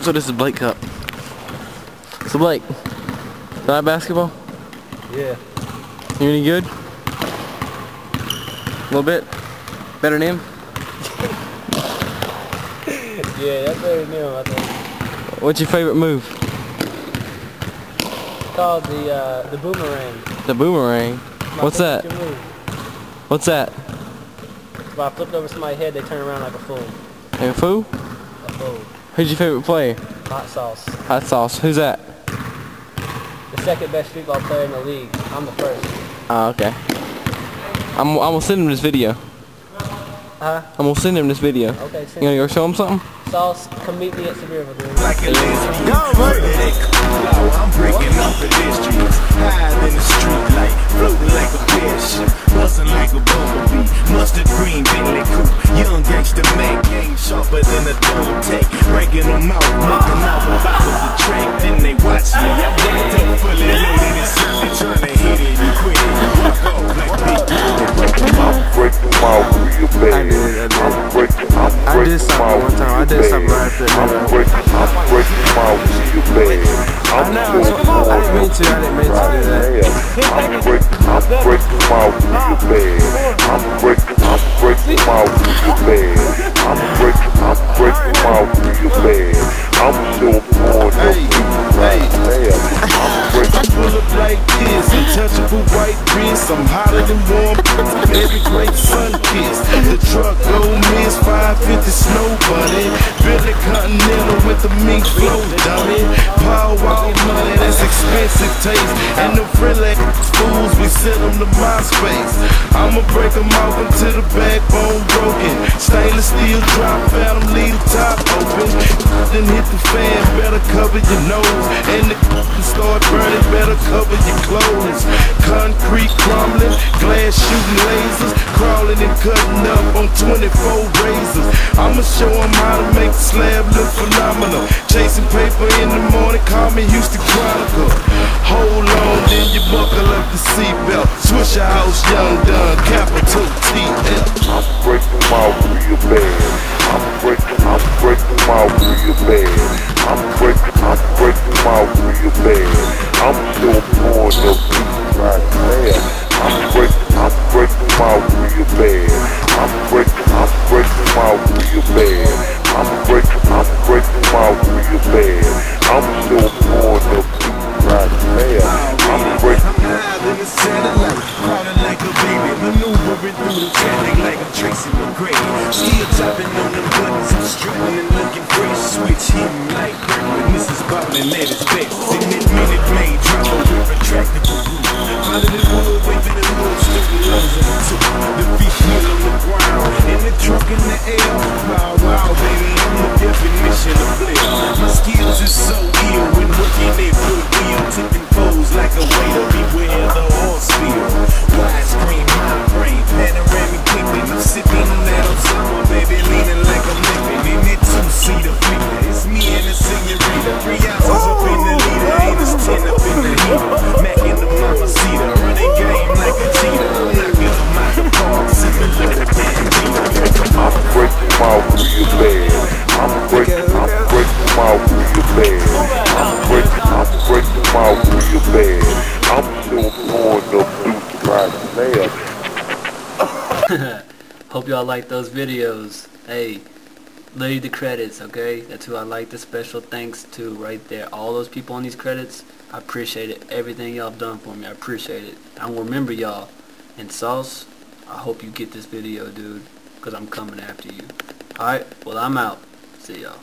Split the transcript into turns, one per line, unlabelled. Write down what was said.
So this is Blake Cup. So Blake, you like basketball?
Yeah.
You any good? A little bit? Better than him?
Yeah, that's better than him, I think.
What's your favorite move?
It's called the boomerang.
The boomerang? What's that?
Move.
What's that?
If I flipped over somebody's head, they turn around like a fool.
Like a fool?
A fool.
Who's your favorite player?
Hot sauce.
Hot sauce. Who's that?
The second best streetball player in the league. I'm the first.
Oh, okay. I'm gonna send him this video.
Huh?
I'm gonna send him this video.
Okay,
You gonna go show him something?
Sauce, come meet me at Severe.
Like a lesbian. I'm breaking off pedestrians, high in the street light, floating like a parachute, busting like a bumblebee, mustard green Bentley coupe, young gangster Mac, game sharper than a dome take, breaking them out, making off the back of the track. Then they watch me, I'm right up fully loaded and certainly trying to hit it and quit it. Walk off like big
I'm breaking my real bad.
I did something one time. I did something right after that.
I'm breaking my real bad.
I know. I didn't mean to do that.
I'm breaking my real bad. I'm breaking my real bad. I'm breaking my real bad. I'm still born no
I'm full of like this, untouchable white wrist. I'm hotter than warm, every great sun kiss. The truck go miss 550 snow bunny. Billy Continental with the mink flow dummy. Power wall money, that's expensive taste. And the friendly fools, we send them to my space. I'ma break them off until the backbone broken. Stainless steel drop, phantom, leave the top open. Then hit the fan, better cover your nose. And the start burning, better cover your clothes. Concrete crumbling, glass shooting lasers, crawling and cutting up on 24 razors. I'ma show them how to make the slab look phenomenal. Chasing paper in the morning, call me Houston Chronicle. Hold on, then you buckle up the seatbelt. Swisher House, Young Done, capital T-L.
I'm breaking my real bad. I'm breaking my real bad. I'm breaking my real bad. I'm still born no peace right there. I'm breaking my real bad. I'm breaking my real bad. I'm breaking my real bad. I'm still born no peace right there. I'm breaking.
In the satellite, crawling like a baby, maneuvering through the traffic like I'm Tracy McGrady. Still chopping on the buttons, I'm strutting and looking fresh. Switch hitting like when Mrs. Ballin' at his best. In that minute maid, drop a whip, retractable roof. Follow the wood, waving the little stupid lungs in the tube. The feet wheel on the ground, and the trunk in the air. Wow, wow, baby, I'm the definition of flair. My skills is so ill when working they put wheel, tipping foes like a waiter. Beware the oil spill. Widescreen, my brain, panoramic pimping. I'm sipping on that summer, baby, leaning like I'm limping. In that two-seater flicker, it's me and the senorita. 3 ounces up in the leader, haters 10 up in the heater. Mac in the mama cedar, running game like a cheetah. I'm knocking them out the park, sipping like a damn beater.
I'm breaking my real bad. I'm breaking my real bad. I'm breaking my real bad. I'm still born no peace right there.
Hope y'all like those videos. Hey, leave the credits, okay? That's who I like the special thanks to right there. All those people on these credits, I appreciate it. Everything y'all done for me, I appreciate it. I'm gonna remember y'all. And Sauce, I hope you get this video, dude, because I'm coming after you. Alright, well, I'm out. See y'all.